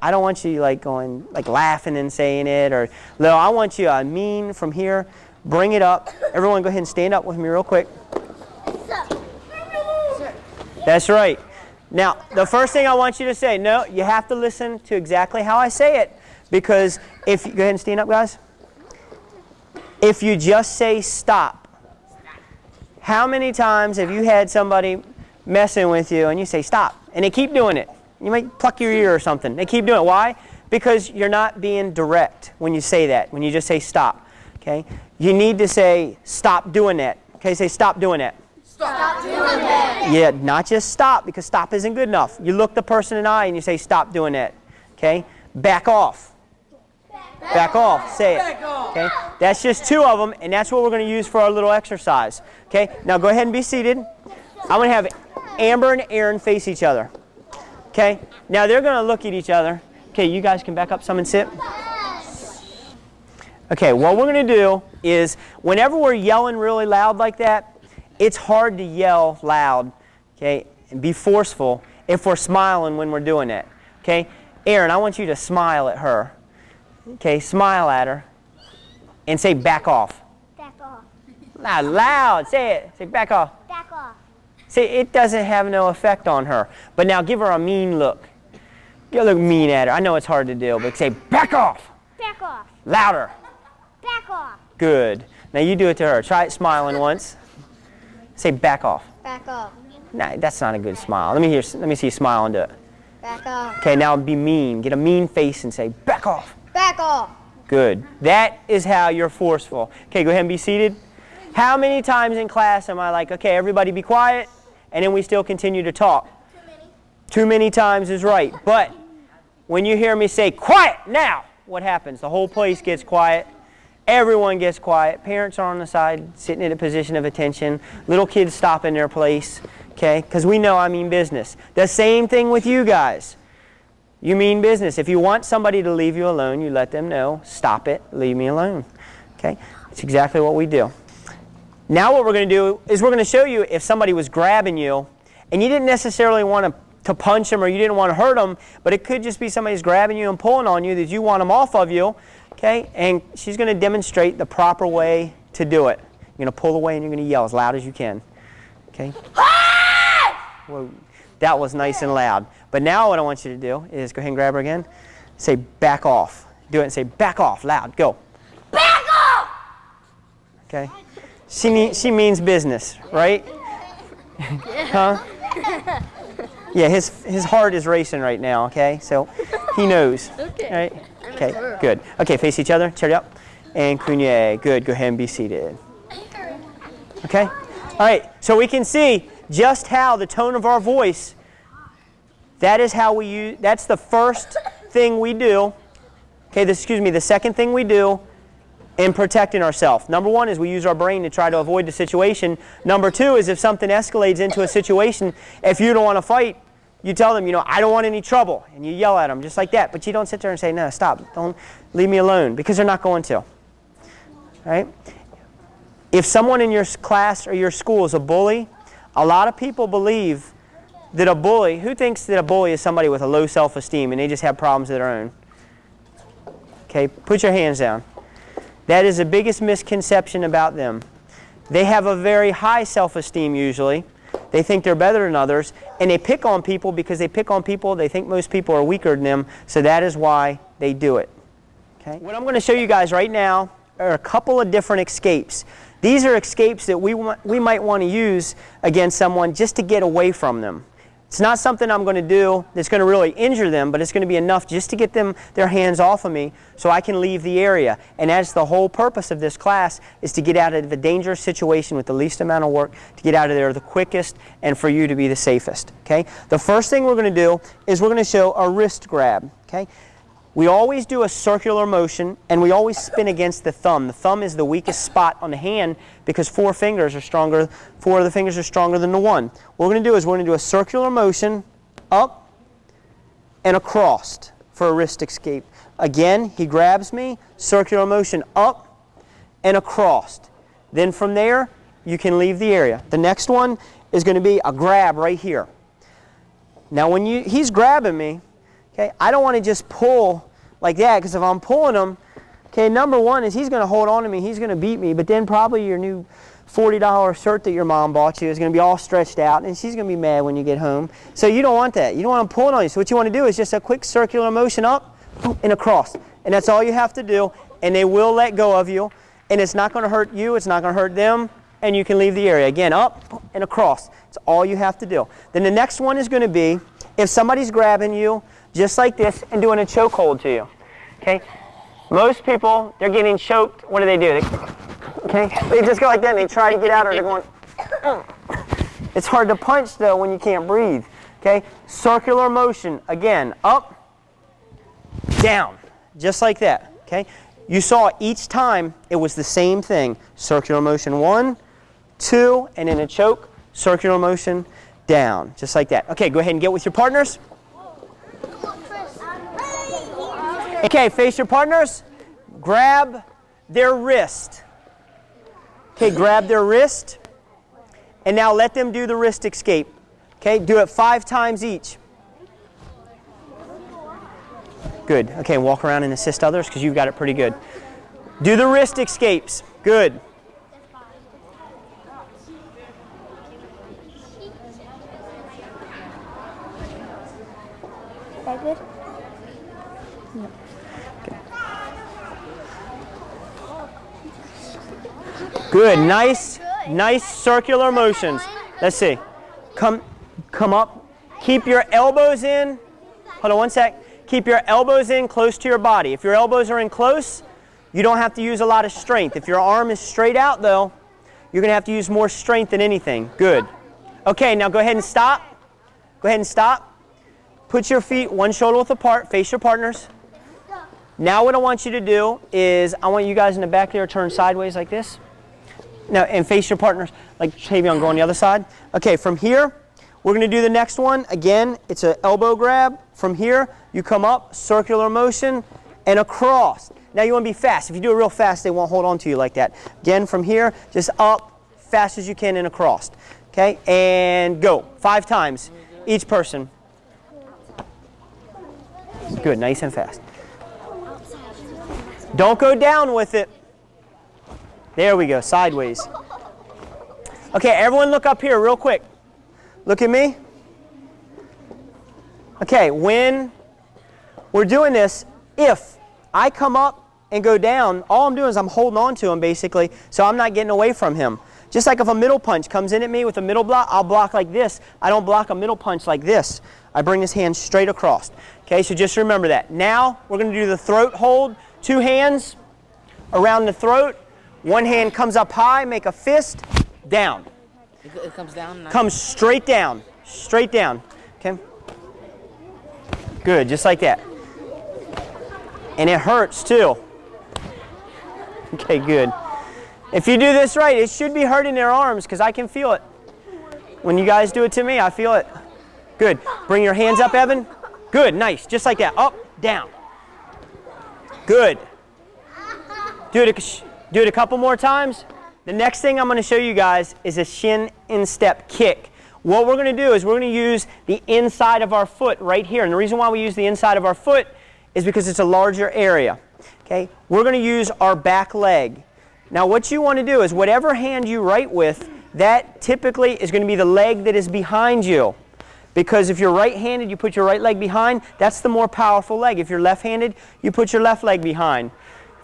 I don't want you like going, like laughing and saying it, or no, I want you mean from here. Bring it up. Everyone go ahead and stand up with me real quick. That's right. Now, the first thing I want you to say, no, you have to listen to exactly how I say it, because if you, go ahead and stand up, guys. If you just say stop, how many times have you had somebody messing with you and you say stop, and they keep doing it? You might pluck your ear or something. They keep doing it. Why? Because you're not being direct when you say that, when you just say stop. Okay? You need to say stop doing that. Okay, say stop doing that. Stop doing that. Yeah, not just stop, because stop isn't good enough. You look the person in the eye and you say stop doing that. Okay? Back off. Back off. Say it. Okay? That's just two of them, and that's what we're going to use for our little exercise. Okay? Now go ahead and be seated. I'm going to have Amber and Aaron face each other. Okay? Now they're going to look at each other. Okay, you guys can back up some and sit. Okay, what we're going to do is whenever we're yelling really loud like that, it's hard to yell loud, okay, and be forceful if we're smiling when we're doing that. Okay? Aaron, I want you to smile at her. Okay, smile at her and say back off. Back off. Loud, say it. Say back off. Back off. See, it doesn't have no effect on her. But now give her a mean look. You look mean at her. I know it's hard to do, but say back off. Back off. Louder. Back off. Good. Now you do it to her. Try it smiling once. Say back off. Back off. Nah, that's not a good smile. Let me see you smile and do it. Back off. Okay, now be mean. Get a mean face and say back off. Back off. Good. That is how you're forceful. Okay, go ahead and be seated. How many times in class am I like, okay, everybody be quiet, and then we still continue to talk? Too many. Too many times is right. But when you hear me say quiet now, what happens? The whole place gets quiet. Everyone gets quiet. Parents are on the side sitting in a position of attention. Little kids stop in their place, okay? Because we know I mean business. The same thing with you guys. You mean business. If you want somebody to leave you alone, you let them know, stop it, leave me alone. Okay? It's exactly what we do. Now what we're going to do is we're going to show you if somebody was grabbing you and you didn't necessarily want to punch them or you didn't want to hurt them, but it could just be somebody's grabbing you and pulling on you that you want them off of you. Okay, and she's going to demonstrate the proper way to do it. You're going to pull away and you're going to yell as loud as you can. Okay? Whoa, that was nice and loud. But now what I want you to do is go ahead and grab her again. Say back off. Do it and say back off loud. Go. Back off! Okay? She means business, right? Huh? Yeah, his heart is racing right now, okay? So he knows. Okay. Right? Okay, good. Okay, face each other, cheer up, and cunye. Good, go ahead and be seated. Okay? All right, so we can see just how the tone of our voice, that is how we use, that's the first thing we do. Okay, the second thing we do in protecting ourselves. Number one is we use our brain to try to avoid the situation. Number two is if something escalates into a situation, if you don't want to fight, you tell them, I don't want any trouble, and you yell at them just like that. But you don't sit there and say, no, stop, don't leave me alone, because they're not going to. All right? If someone in your class or your school is a bully, a lot of people believe that a bully, who thinks that a bully is somebody with a low self-esteem and they just have problems of their own? Okay, put your hands down. That is the biggest misconception about them. They have a very high self-esteem usually. They think they're better than others, and they pick on people because they pick on people. They think most people are weaker than them, so that is why they do it. Okay? What I'm going to show you guys right now are a couple of different escapes. These are escapes that we might want to use against someone just to get away from them. It's not something I'm going to do that's going to really injure them, but it's going to be enough just to get their hands off of me so I can leave the area. And that's the whole purpose of this class, is to get out of a dangerous situation with the least amount of work, to get out of there the quickest, and for you to be the safest. Okay? The first thing we're going to do is we're going to show a wrist grab. Okay? We always do a circular motion, and we always spin against the thumb. The thumb is the weakest spot on the hand because four of the fingers are stronger than the one. What we're going to do is we're going to do a circular motion up and across for a wrist escape. Again, he grabs me, circular motion up and across. Then from there, you can leave the area. The next one is going to be a grab right here. Now when he's grabbing me, Okay, I don't want to just pull like that, because if I'm pulling him, okay, number one is he's going to hold on to me, he's going to beat me, but then probably your new $40 shirt that your mom bought you is going to be all stretched out, and she's going to be mad when you get home. So you don't want that. You don't want them pulling on you. So what you want to do is just a quick circular motion up and across, and that's all you have to do, and they will let go of you, and it's not going to hurt you, it's not going to hurt them, and you can leave the area. Again, up and across. It's all you have to do. Then the next one is going to be if somebody's grabbing you just like this and doing a chokehold to you. Okay? Most people, they're getting choked. What do? They just go like that and they try to get out, or they're going. It's hard to punch though when you can't breathe. Okay? Circular motion. Again, up, down, just like that. Okay? You saw each time it was the same thing. Circular motion 1, 2, and in a choke, circular motion down, just like that. Okay, go ahead and get with your partners. Okay, face your partners. Grab their wrist. Okay, grab their wrist. And now let them do the wrist escape. Okay, do it 5 times each. Good. Okay, walk around and assist others because you've got it pretty good. Do the wrist escapes. Good. Is that good? Good. Nice circular motions. Let's see. Come up. Keep your elbows in. Hold on one sec. Keep your elbows in close to your body. If your elbows are in close, you don't have to use a lot of strength. If your arm is straight out though, you're going to have to use more strength than anything. Good. Okay, now go ahead and stop. Go ahead and stop. Put your feet one shoulder width apart. Face your partners. Now what I want you to do is I want you guys in the back there to turn sideways like this. Now, and face your partners like Tavion, go on the other side. Okay, from here, we're going to do the next one. Again, it's an elbow grab. From here, you come up, circular motion, and across. Now you want to be fast. If you do it real fast, they won't hold on to you like that. Again, from here, just up, fast as you can, and across. Okay, and go. 5 times, each person. Good, nice and fast. Don't go down with it. There we go, sideways. Okay, everyone look up here real quick. Look at me. Okay, when we're doing this, if I come up and go down, all I'm doing is I'm holding on to him basically, so I'm not getting away from him. Just like if a middle punch comes in at me with a middle block, I'll block like this. I don't block a middle punch like this. I bring this hand straight across. Okay, so just remember that. Now we're going to do the throat hold. 2 hands around the throat. 1 hand comes up high, make a fist, down. It comes down? Comes straight down. Straight down. Okay? Good, just like that. And it hurts too. Okay, good. If you do this right, it should be hurting their arms because I can feel it. When you guys do it to me, I feel it. Good. Bring your hands up, Evan. Good, nice. Just like that. Up, down. Good. Do it a couple more times. The next thing I'm going to show you guys is a shin instep kick. What we're going to do is we're going to use the inside of our foot right here. And the reason why we use the inside of our foot is because it's a larger area. Okay? We're going to use our back leg. Now what you want to do is whatever hand you write with, that typically is going to be the leg that is behind you. Because if you're right-handed, you put your right leg behind. That's the more powerful leg. If you're left-handed, you put your left leg behind.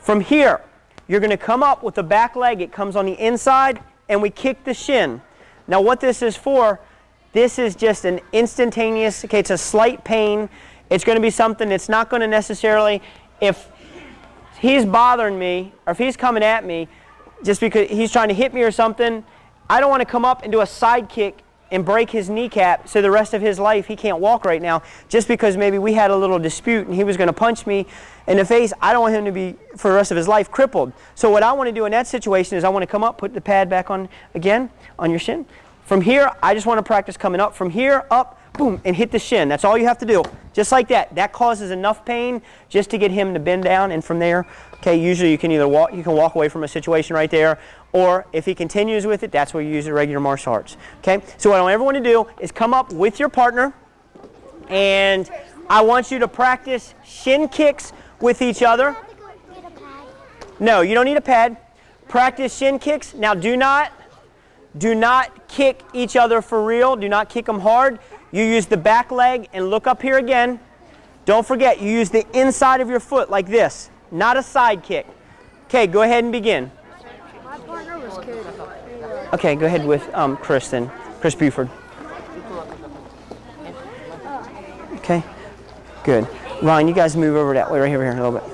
From here, you're going to come up with the back leg. It comes on the inside, and we kick the shin. Now what this is for, this is just an instantaneous, okay, it's a slight pain. It's going to be something that's not going to necessarily, if he's bothering me, or if he's coming at me, just because he's trying to hit me or something, I don't want to come up and do a side kick and break his kneecap so the rest of his life he can't walk right now just because maybe we had a little dispute and he was going to punch me in the face. I don't want him to be, for the rest of his life, crippled. So what I want to do in that situation is I want to come up, put the pad back on again on your shin. From here, I just want to practice coming up. From here, up, boom, and hit the shin. That's all you have to do. Just like that. That causes enough pain just to get him to bend down, and from there, okay, usually you can either walk away from a situation right there, or if he continues with it, that's where you use the regular martial arts. Okay? So what I want everyone to do is come up with your partner, and I want you to practice shin kicks with each other. No, you don't need a pad. Practice shin kicks. Now do not kick each other for real. Do not kick them hard. You use the back leg and look up here again. Don't forget, you use the inside of your foot like this, not a side kick. Okay, go ahead and begin. My partner was kidding. Okay, go ahead with Chris Buford. Okay, good. Ryan, you guys move over that way, right here a little bit.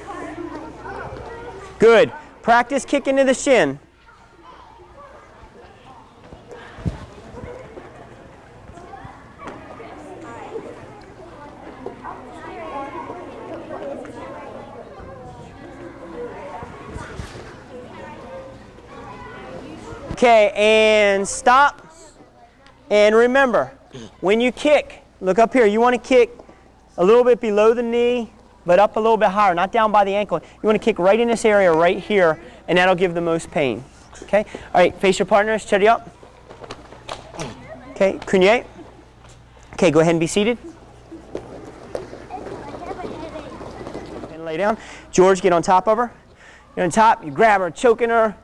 Good. Practice kicking to the shin. Okay, and stop. And remember, when you kick, look up here. You want to kick a little bit below the knee, but up a little bit higher, not down by the ankle. You want to kick right in this area right here, and that'll give the most pain. Okay? All right, face your partners, steady up. Okay, Cunier. Okay, go ahead and be seated. And lay down. George, get on top of her. You're on top, you grab her, choking her.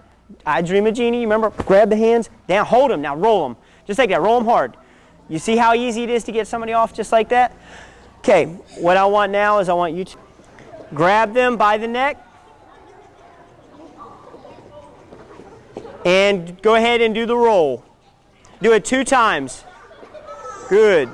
I Dream of Jeannie, remember? Grab the hands, down, hold them, now roll them. Just like that, roll them hard. You see how easy it is to get somebody off just like that? Okay, what I want now is I want you to grab them by the neck and go ahead and do the roll. Do it 2 times. Good.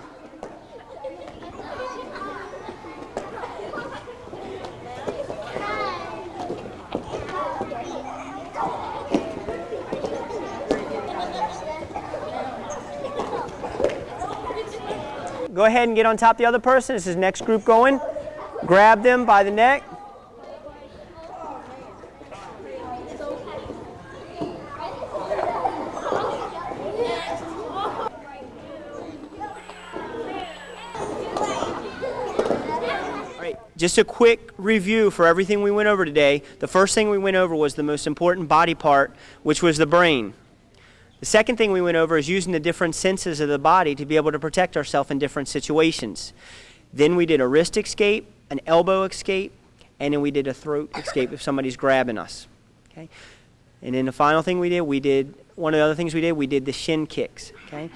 Go ahead and get on top of the other person. This is next group going. Grab them by the neck. All right, just a quick review for everything we went over today. The first thing we went over was the most important body part, which was the brain. The second thing we went over is using the different senses of the body to be able to protect ourselves in different situations. Then we did a wrist escape, an elbow escape, and then we did a throat escape if somebody's grabbing us. Okay? And then the final thing we did one of the other things we did the shin kicks. Okay?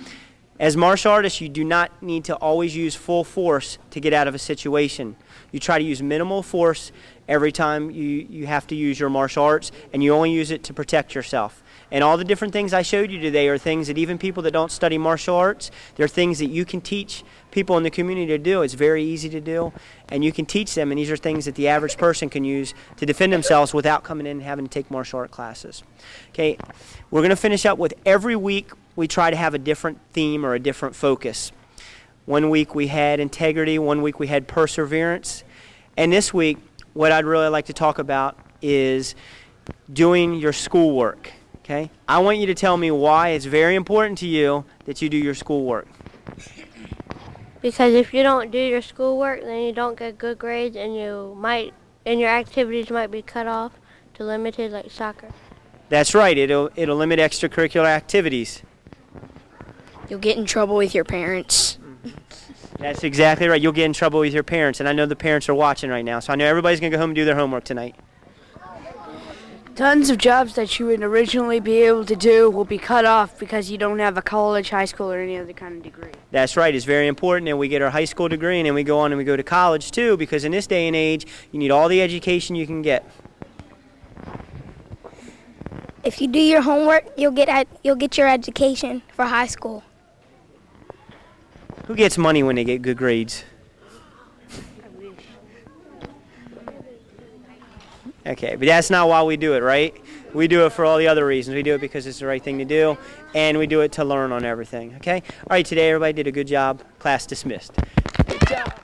As martial artists, you do not need to always use full force to get out of a situation. You try to use minimal force every time you have to use your martial arts, and you only use it to protect yourself. And all the different things I showed you today are things that even people that don't study martial arts, they're things that you can teach people in the community to do. It's very easy to do, and you can teach them, and these are things that the average person can use to defend themselves without coming in and having to take martial art classes. Okay, we're going to finish up with every week we try to have a different theme or a different focus. One week we had integrity, one week we had perseverance, and this week what I'd really like to talk about is doing your schoolwork. Okay? I want you to tell me why it's very important to you that you do your schoolwork. Because if you don't do your schoolwork, then you don't get good grades, and your activities might be cut off to limited, like soccer. That's right. It'll limit extracurricular activities. You'll get in trouble with your parents. That's exactly right. You'll get in trouble with your parents, and I know the parents are watching right now, so I know everybody's going to go home and do their homework tonight. Tons of jobs that you would originally be able to do will be cut off because you don't have a college, high school, or any other kind of degree. That's right. It's very important, and we get our high school degree, and then we go on and we go to college too, because in this day and age, you need all the education you can get. If you do your homework, you'll get your education for high school. Who gets money when they get good grades? Okay, but that's not why we do it, right? We do it for all the other reasons. We do it because it's the right thing to do, and we do it to learn on everything, okay? All right, today everybody did a good job. Class dismissed. Good job.